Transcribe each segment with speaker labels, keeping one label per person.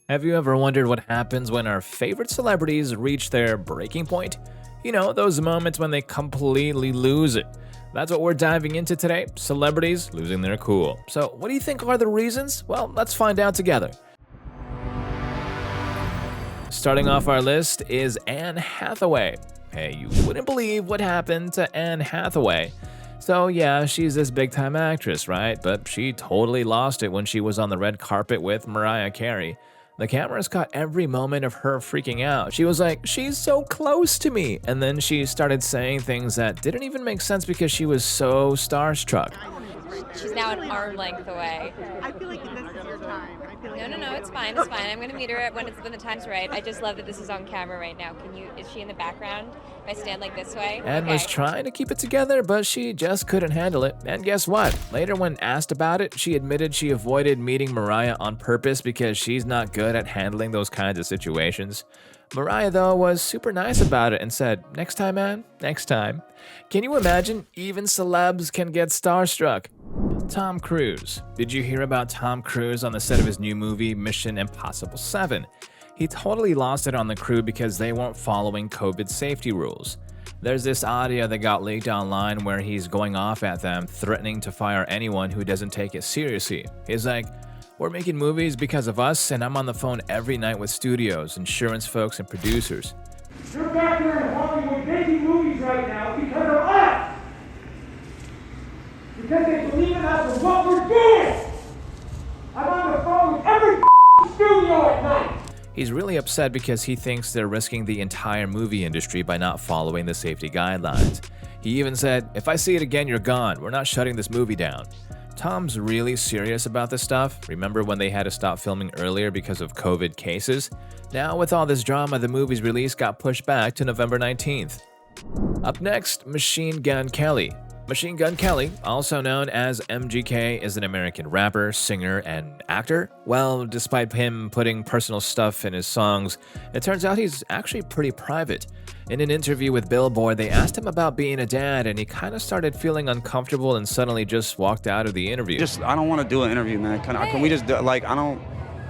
Speaker 1: Have you ever wondered what happens when our favorite celebrities reach their breaking point? You know, those moments when they completely lose it. That's what we're diving into today, celebrities losing their cool. So, what do you think are the reasons? Well, let's find out together. Starting off our list is Anne Hathaway. Hey, you wouldn't believe what happened to Anne Hathaway. So yeah, she's this big-time actress, right? But she totally lost it when she was on the red carpet with Mariah Carey. The cameras caught every moment of her freaking out. She was like, "She's so close to me." And then she started saying things that didn't even make sense because she was so starstruck.
Speaker 2: She's now an arm length away.
Speaker 3: I feel like this is your time.
Speaker 2: No, it's fine. It's fine. I'm gonna meet her when the time's right. I just love that this is on camera right now. Is she in the background? If I stand like this way?
Speaker 1: Anne was trying to keep it together, but she just couldn't handle it. And guess what? Later, when asked about it, she admitted she avoided meeting Mariah on purpose because she's not good at handling those kinds of situations. Mariah, though, was super nice about it and said, "Next time, Anne, next time." Can you imagine? Even celebs can get starstruck. Tom Cruise. Did you hear about Tom Cruise on the set of his new movie, Mission Impossible 7? He totally lost it on the crew because they weren't following COVID safety rules. There's this audio that got leaked online where he's going off at them, threatening to fire anyone who doesn't take it seriously. He's like, "We're making movies because of us, and I'm on the phone every night with studios, insurance folks, and producers."
Speaker 4: You're back there in Hollywood making movies right now because of us! Because they believe in us and what we're doing! I'm on the phone with every studio at night!
Speaker 1: He's really upset because he thinks they're risking the entire movie industry by not following the safety guidelines. He even said, "If I see it again, you're gone. We're not shutting this movie down." Tom's really serious about this stuff. Remember when they had to stop filming earlier because of COVID cases? Now, with all this drama, the movie's release got pushed back to November 19th. Up next, Machine Gun Kelly. Machine Gun Kelly, also known as MGK, is an American rapper, singer, and actor. Well, despite him putting personal stuff in his songs, it turns out he's actually pretty private. In an interview with Billboard, they asked him about being a dad, and he kind of started feeling uncomfortable and suddenly just walked out of the interview.
Speaker 5: I don't want to do an interview, man. Can we just do, I don't...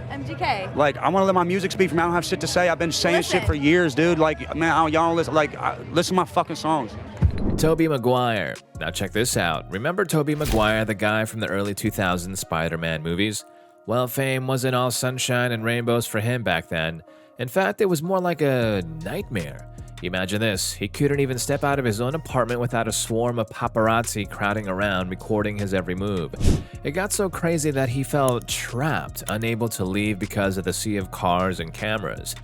Speaker 2: MGK.
Speaker 5: I want to let my music speak for me. I don't have shit to say. I've been saying shit for years, dude. Man, y'all listen. Listen to my fucking songs.
Speaker 1: Toby Maguire. Now check this out. Remember Toby Maguire, the guy from the early 2000s Spider-Man movies? Well, fame wasn't all sunshine and rainbows for him back then. In fact, it was more like a nightmare. Imagine this, he couldn't even step out of his own apartment without a swarm of paparazzi crowding around, recording his every move. It got so crazy that he felt trapped, unable to leave because of the sea of cars and cameras.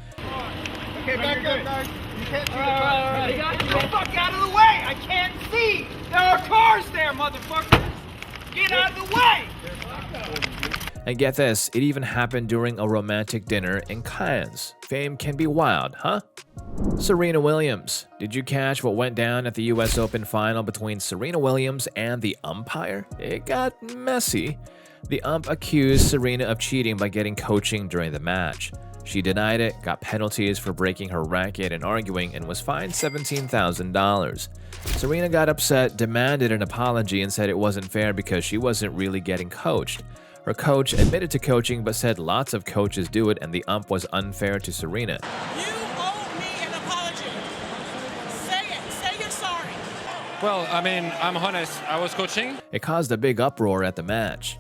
Speaker 4: Okay, back there, guys. You can't see the car. Get the fuck out of the way! I can't see! There are cars there, motherfuckers! Get out of the way!
Speaker 1: And get this, it even happened during a romantic dinner in Cannes. Fame can be wild, huh? Serena Williams. Did you catch what went down at the US Open final between Serena Williams and the umpire? It got messy. The ump accused Serena of cheating by getting coaching during the match. She denied it, got penalties for breaking her racket and arguing, and was fined $17,000. Serena got upset, demanded an apology, and said it wasn't fair because she wasn't really getting coached. Her coach admitted to coaching but said lots of coaches do it and the ump was unfair to Serena.
Speaker 6: You owe me an apology. Say it. Say you're sorry.
Speaker 7: Well, I'm honest. I was coaching.
Speaker 1: It caused a big uproar at the match.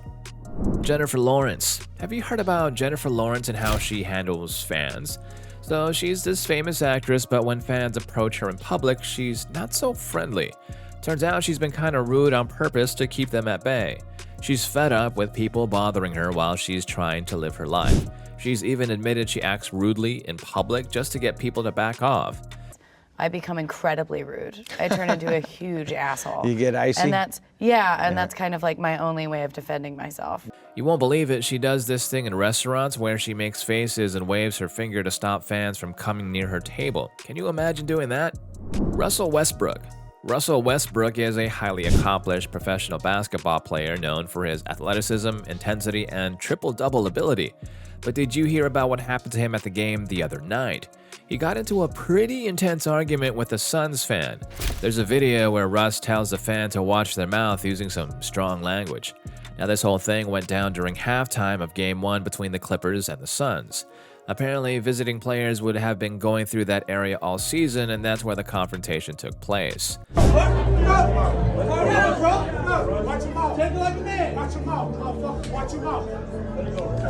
Speaker 1: Jennifer Lawrence. Have you heard about Jennifer Lawrence and how she handles fans? So she's this famous actress, but when fans approach her in public, she's not so friendly. Turns out she's been kind of rude on purpose to keep them at bay. She's fed up with people bothering her while she's trying to live her life. She's even admitted she acts rudely in public just to get people to back off.
Speaker 8: I become incredibly rude. I turn into a huge asshole.
Speaker 5: You get icy?
Speaker 8: And that's kind of like my only way of defending myself.
Speaker 1: You won't believe it, she does this thing in restaurants where she makes faces and waves her finger to stop fans from coming near her table. Can you imagine doing that? Russell Westbrook. Russell Westbrook is a highly accomplished professional basketball player known for his athleticism, intensity, and triple-double ability. But did you hear about what happened to him at the game the other night? He got into a pretty intense argument with a Suns fan. There's a video where Russ tells the fan to watch their mouth using some strong language. Now, this whole thing went down during halftime of Game 1 between the Clippers and the Suns. Apparently, visiting players would have been going through that area all season, and that's where the confrontation took place.
Speaker 4: Watch him out. Take it like a man. Watch him out, motherfucker. Watch him out.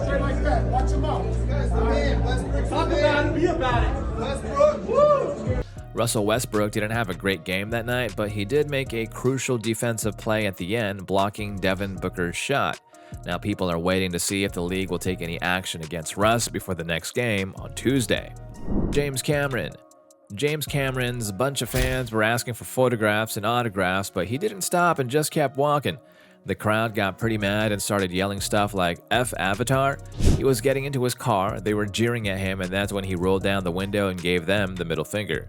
Speaker 4: Straight like that. Watch him out. That's the man. Westbrook. Talk about it. Be about it. Westbrook. Woo!
Speaker 1: Russell Westbrook didn't have a great game that night, but he did make a crucial defensive play at the end, blocking Devin Booker's shot. Now people are waiting to see if the league will take any action against Russ before the next game on Tuesday. James Cameron's bunch of fans were asking for photographs and autographs, but he didn't stop and just kept walking. The crowd got pretty mad and started yelling stuff like F Avatar. He was getting into his car, they were jeering at him, and that's when he rolled down the window and gave them the middle finger.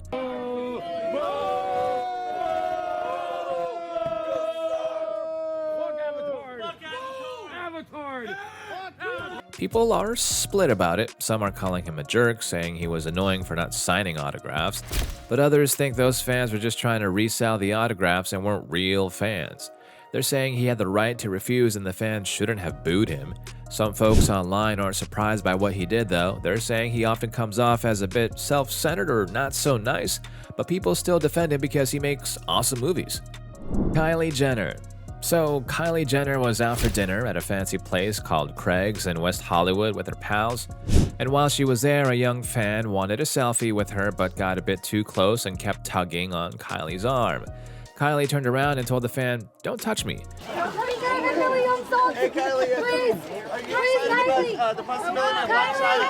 Speaker 1: People are split about it. Some are calling him a jerk, saying he was annoying for not signing autographs, but others think those fans were just trying to resell the autographs and weren't real fans. They're saying he had the right to refuse and the fans shouldn't have booed him. Some folks online aren't surprised by what he did though. They're saying he often comes off as a bit self-centered or not so nice, but people still defend him because he makes awesome movies. Kylie Jenner. So, Kylie Jenner was out for dinner at a fancy place called Craig's in West Hollywood with her pals. And while she was there, a young fan wanted a selfie with her but got a bit too close and kept tugging on Kylie's arm. Kylie turned around and told the fan, "Don't touch me."
Speaker 3: Hey, Kylie, please, Kylie. The possibility of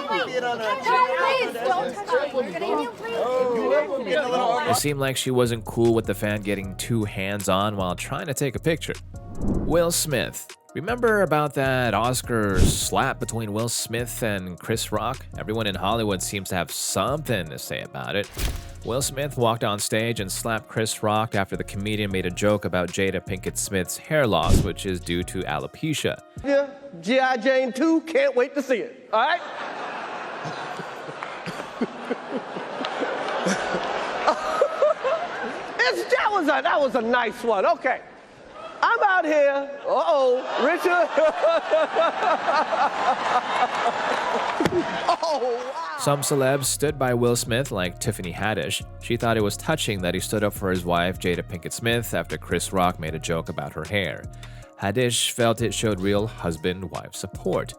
Speaker 3: please, don't touch me. Can you please?
Speaker 1: It seemed like she wasn't cool with the fan getting too hands-on while trying to take a picture. Will Smith. Remember about that Oscar slap between Will Smith and Chris Rock? Everyone in Hollywood seems to have something to say about it. Will Smith walked on stage and slapped Chris Rock after the comedian made a joke about Jada Pinkett Smith's hair loss, which is due to alopecia.
Speaker 9: Yeah, G.I. Jane 2, can't wait to see it, all right? That was a nice one, okay. I'm out here, Richard. Oh, wow.
Speaker 1: Some celebs stood by Will Smith like Tiffany Haddish. She thought it was touching that he stood up for his wife, Jada Pinkett Smith, after Chris Rock made a joke about her hair. Haddish felt it showed real husband-wife support.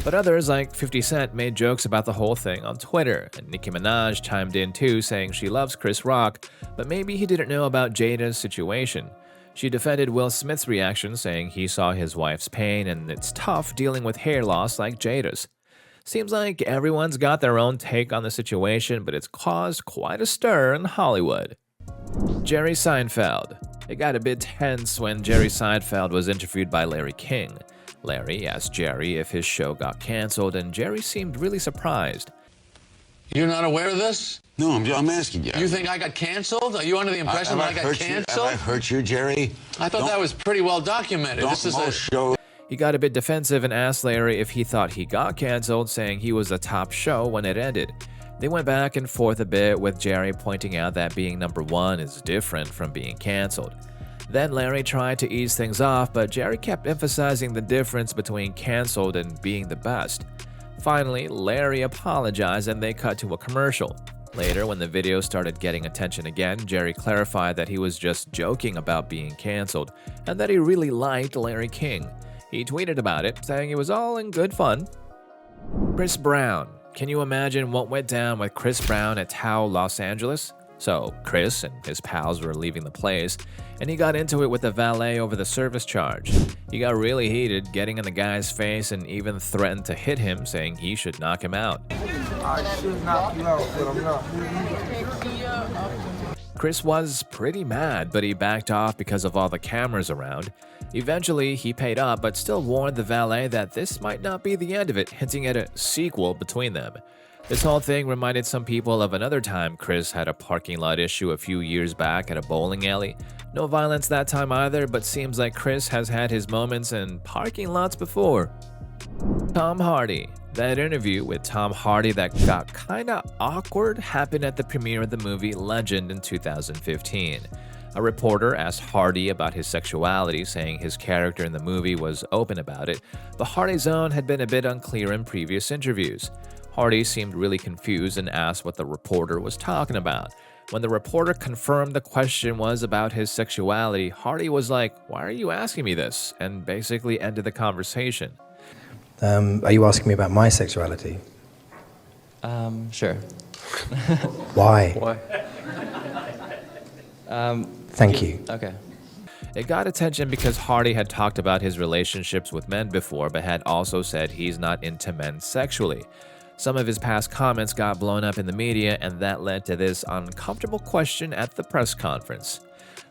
Speaker 1: But others, like 50 Cent, made jokes about the whole thing on Twitter, and Nicki Minaj chimed in too, saying she loves Chris Rock, but maybe he didn't know about Jada's situation. She defended Will Smith's reaction, saying he saw his wife's pain and it's tough dealing with hair loss like Jada's. Seems like everyone's got their own take on the situation, but it's caused quite a stir in Hollywood. Jerry Seinfeld. It got a bit tense when Jerry Seinfeld was interviewed by Larry King. Larry asked Jerry if his show got canceled, and Jerry seemed really surprised.
Speaker 10: You're not aware of this?
Speaker 11: No, I'm asking you.
Speaker 10: You think I got canceled? Are you under the impression that I got canceled?
Speaker 11: Have I hurt you, Jerry?
Speaker 10: I thought that was pretty well documented.
Speaker 11: This is a show.
Speaker 1: He got a bit defensive and asked Larry if he thought he got canceled, saying he was a top show when it ended. They went back and forth a bit, with Jerry pointing out that being number one is different from being canceled. Then Larry tried to ease things off, but Jerry kept emphasizing the difference between canceled and being the best. Finally, Larry apologized and they cut to a commercial. Later, when the video started getting attention again, Jerry clarified that he was just joking about being canceled and that he really liked Larry King. He tweeted about it, saying it was all in good fun. Chris Brown. Can you imagine what went down with Chris Brown at Tao, Los Angeles? So, Chris and his pals were leaving the place, and he got into it with the valet over the service charge. He got really heated, getting in the guy's face and even threatened to hit him, saying he should knock him out.
Speaker 4: I should knock you out, but I'm not.
Speaker 1: Chris was pretty mad, but he backed off because of all the cameras around. Eventually, he paid up, but still warned the valet that this might not be the end of it, hinting at a sequel between them. This whole thing reminded some people of another time Chris had a parking lot issue a few years back at a bowling alley. No violence that time either, but seems like Chris has had his moments in parking lots before. Tom Hardy. That interview with Tom Hardy that got kinda awkward happened at the premiere of the movie Legend in 2015. A reporter asked Hardy about his sexuality, saying his character in the movie was open about it, but Hardy's own had been a bit unclear in previous interviews. Hardy seemed really confused and asked what the reporter was talking about. When the reporter confirmed the question was about his sexuality, Hardy was like, "Why are you asking me this?" and basically ended the conversation.
Speaker 12: Are you asking me about my sexuality?
Speaker 13: Sure.
Speaker 12: Why?
Speaker 13: Why?
Speaker 12: Thank you.
Speaker 13: Okay.
Speaker 1: It got attention because Hardy had talked about his relationships with men before, but had also said he's not into men sexually. Some of his past comments got blown up in the media, and that led to this uncomfortable question at the press conference.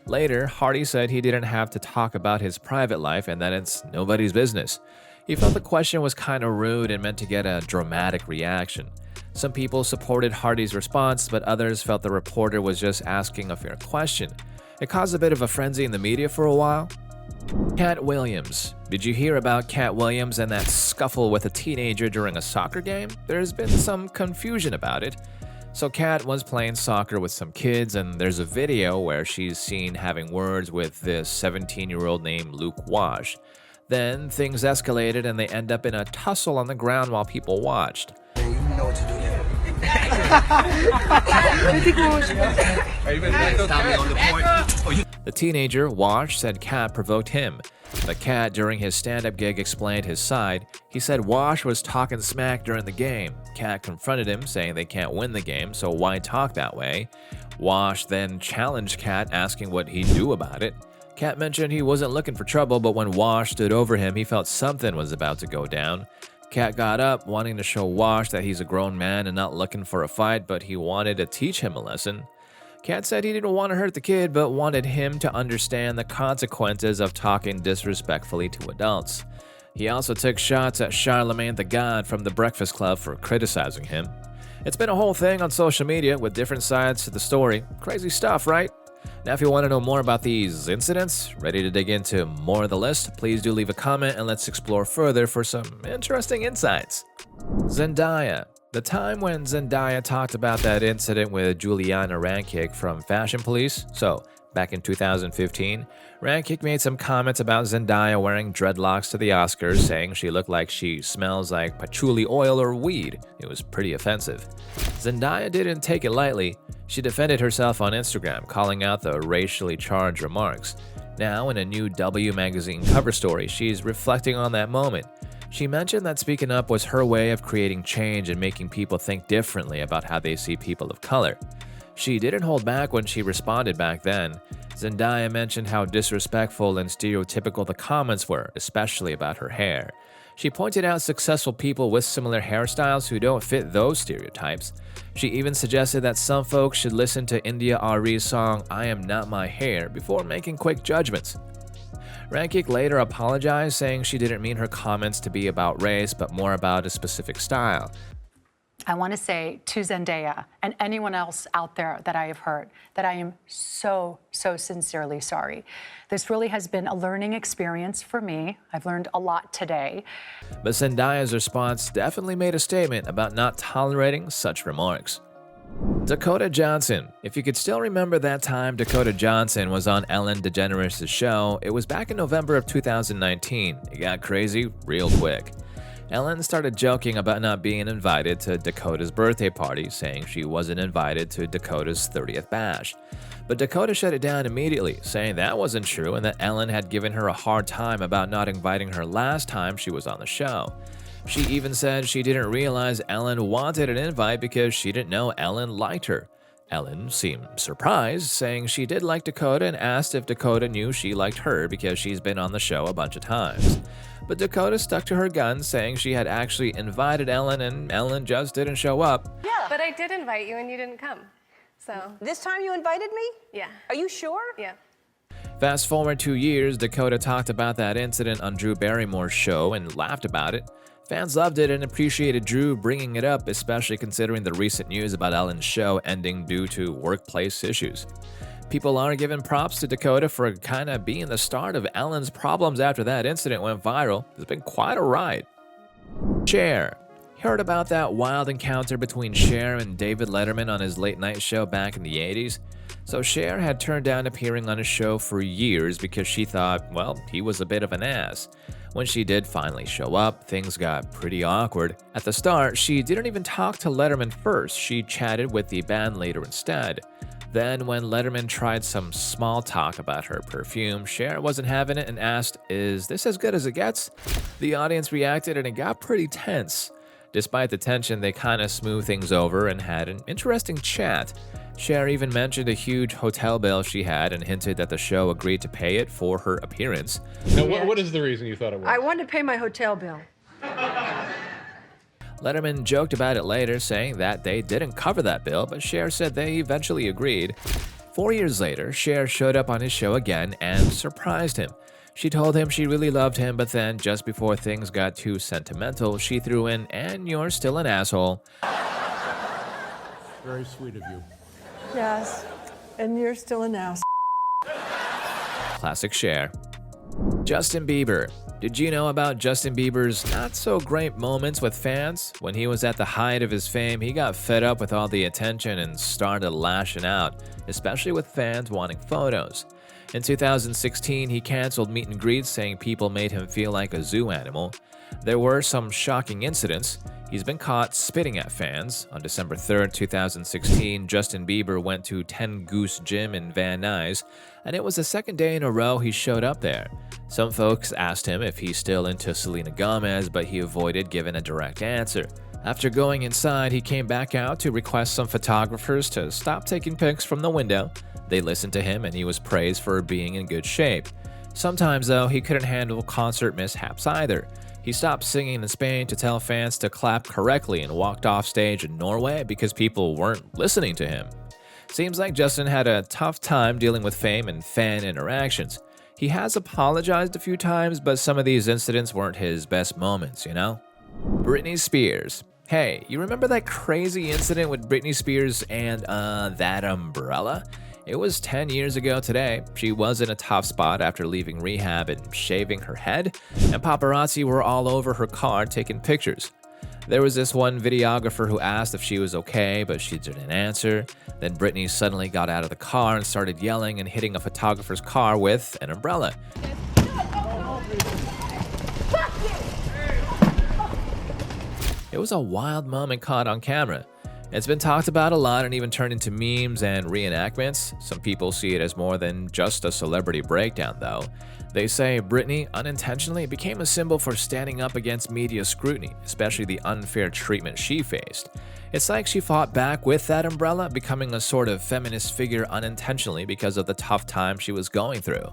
Speaker 1: Later, Hardy said he didn't have to talk about his private life and that it's nobody's business. He felt the question was kind of rude and meant to get a dramatic reaction. Some people supported Hardy's response, but others felt the reporter was just asking a fair question. It caused a bit of a frenzy in the media for a while. Katt Williams. Did you hear about Katt Williams and that scuffle with a teenager during a soccer game? There's been some confusion about it. So Katt was playing soccer with some kids, and there's a video where she's seen having words with this 17-year-old named Luke Wash. Then things escalated and they end up in a tussle on the ground while people watched.
Speaker 14: You know what to do there.
Speaker 1: The teenager, Wash, said Katt provoked him. But Katt, during his stand-up gig, explained his side. He said Wash was talking smack during the game. Katt confronted him, saying they can't win the game, so why talk that way? Wash then challenged Katt, asking what he'd do about it. Katt mentioned he wasn't looking for trouble, but when Wash stood over him, he felt something was about to go down. Katt got up, wanting to show Wash that he's a grown man and not looking for a fight, but he wanted to teach him a lesson. Katt said he didn't want to hurt the kid, but wanted him to understand the consequences of talking disrespectfully to adults. He also took shots at Charlemagne the God from The Breakfast Club for criticizing him. It's been a whole thing on social media with different sides to the story. Crazy stuff, right? Now, if you want to know more about these incidents, ready to dig into more of the list, please do leave a comment and let's explore further for some interesting insights. Zendaya. The time when Zendaya talked about that incident with Juliana Rancic from Fashion Police. So, back in 2015, Rancic made some comments about Zendaya wearing dreadlocks to the Oscars, saying she looked like she smells like patchouli oil or weed. It was pretty offensive. Zendaya didn't take it lightly. She defended herself on Instagram, calling out the racially charged remarks. Now, in a new W magazine cover story, she's reflecting on that moment. She mentioned that speaking up was her way of creating change and making people think differently about how they see people of color. She didn't hold back when she responded back then. Zendaya mentioned how disrespectful and stereotypical the comments were, especially about her hair. She pointed out successful people with similar hairstyles who don't fit those stereotypes. She even suggested that some folks should listen to India Ari's song I Am Not My Hair before making quick judgments. Rancic later apologized, saying she didn't mean her comments to be about race, but more about a specific style.
Speaker 15: I want to say to Zendaya and anyone else out there that I have heard that I am so sincerely sorry. This really has been a learning experience for me. I've learned a lot today.
Speaker 1: But Zendaya's response definitely made a statement about not tolerating such remarks. Dakota Johnson. If you could still remember that time Dakota Johnson was on Ellen DeGeneres' show, it was back in November of 2019. It got crazy real quick. Ellen started joking about not being invited to Dakota's birthday party, saying she wasn't invited to Dakota's 30th bash. But Dakota shut it down immediately, saying that wasn't true and that Ellen had given her a hard time about not inviting her last time she was on the show. She even said she didn't realize Ellen wanted an invite because she didn't know Ellen liked her. Ellen seemed surprised, saying she did like Dakota and asked if Dakota knew she liked her because she's been on the show a bunch of times. But Dakota stuck to her guns, saying she had actually invited Ellen and Ellen just didn't show up.
Speaker 16: Yeah, but I did invite you and you didn't come. So
Speaker 17: this time you invited me?
Speaker 16: Yeah.
Speaker 17: Are you sure?
Speaker 16: Yeah.
Speaker 1: Fast forward 2 years, Dakota talked about that incident on Drew Barrymore's show and laughed about it. Fans loved it and appreciated Drew bringing it up, especially considering the recent news about Ellen's show ending due to workplace issues. People are giving props to Dakota for kind of being the start of Ellen's problems after that incident went viral. It's been quite a ride. Cher. Heard about that wild encounter between Cher and David Letterman on his late night show back in the 80s? So Cher had turned down appearing on a show for years because she thought, well, he was a bit of an ass. When she did finally show up, things got pretty awkward. At the start, she didn't even talk to Letterman first, she chatted with the band later instead. Then when Letterman tried some small talk about her perfume, Cher wasn't having it and asked, "Is this as good as it gets?" The audience reacted and it got pretty tense. Despite the tension, they kinda smoothed things over and had an interesting chat. Cher even mentioned a huge hotel bill she had and hinted that the show agreed to pay it for her appearance.
Speaker 14: Now, what is the reason you thought it was?
Speaker 17: I wanted to pay my hotel bill.
Speaker 1: Letterman joked about it later, saying that they didn't cover that bill, but Cher said they eventually agreed. 4 years later, Cher showed up on his show again and surprised him. She told him she really loved him, but then just before things got too sentimental, she threw in, "And you're still an asshole."
Speaker 14: Very sweet of you.
Speaker 17: Yes, and you're still an ass.
Speaker 1: Classic Cher. Justin Bieber. Did you know about Justin Bieber's not-so-great moments with fans? When he was at the height of his fame, he got fed up with all the attention and started lashing out, especially with fans wanting photos. In 2016, he canceled meet and greets, saying people made him feel like a zoo animal. There were some shocking incidents. He's been caught spitting at fans. On December 3rd, 2016, Justin Bieber went to 10 Goose Gym in Van Nuys, and it was the second day in a row he showed up there. Some folks asked him if he's still into Selena Gomez, but he avoided giving a direct answer. After going inside, he came back out to request some photographers to stop taking pics from the window. They listened to him, and he was praised for being in good shape. Sometimes, though, he couldn't handle concert mishaps either. He stopped singing in Spain to tell fans to clap correctly and walked off stage in Norway because people weren't listening to him. Seems like Justin had a tough time dealing with fame and fan interactions. He has apologized a few times, but some of these incidents weren't his best moments, you know? Britney Spears. Hey, you remember that crazy incident with Britney Spears and, that umbrella? It was 10 years ago today. She was in a tough spot after leaving rehab and shaving her head, and paparazzi were all over her car taking pictures. There was this one videographer who asked if she was okay, but she didn't answer. Then Britney suddenly got out of the car and started yelling and hitting a photographer's car with an umbrella. It was a wild moment caught on camera. It's been talked about a lot and even turned into memes and reenactments. Some people see it as more than just a celebrity breakdown, though. They say Britney unintentionally became a symbol for standing up against media scrutiny, especially the unfair treatment she faced. It's like she fought back with that umbrella, becoming a sort of feminist figure unintentionally because of the tough time she was going through.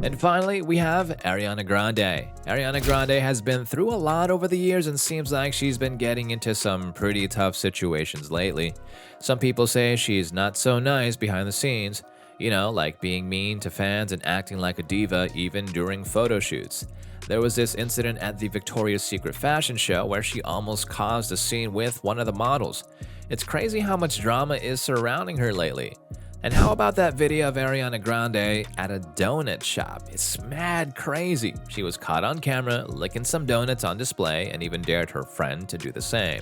Speaker 1: And finally, we have Ariana Grande. Ariana Grande has been through a lot over the years and seems like she's been getting into some pretty tough situations lately. Some people say she's not so nice behind the scenes, you know, like being mean to fans and acting like a diva even during photo shoots. There was this incident at the Victoria's Secret fashion show where she almost caused a scene with one of the models. It's crazy how much drama is surrounding her lately. And how about that video of Ariana Grande at a donut shop? It's mad crazy. She was caught on camera licking some donuts on display and even dared her friend to do the same.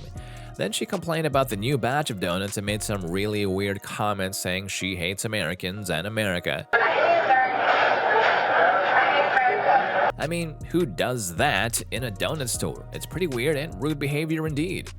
Speaker 1: Then she complained about the new batch of donuts and made some really weird comments saying she hates Americans and America. I mean, who does that in a donut store? It's pretty weird and rude behavior indeed.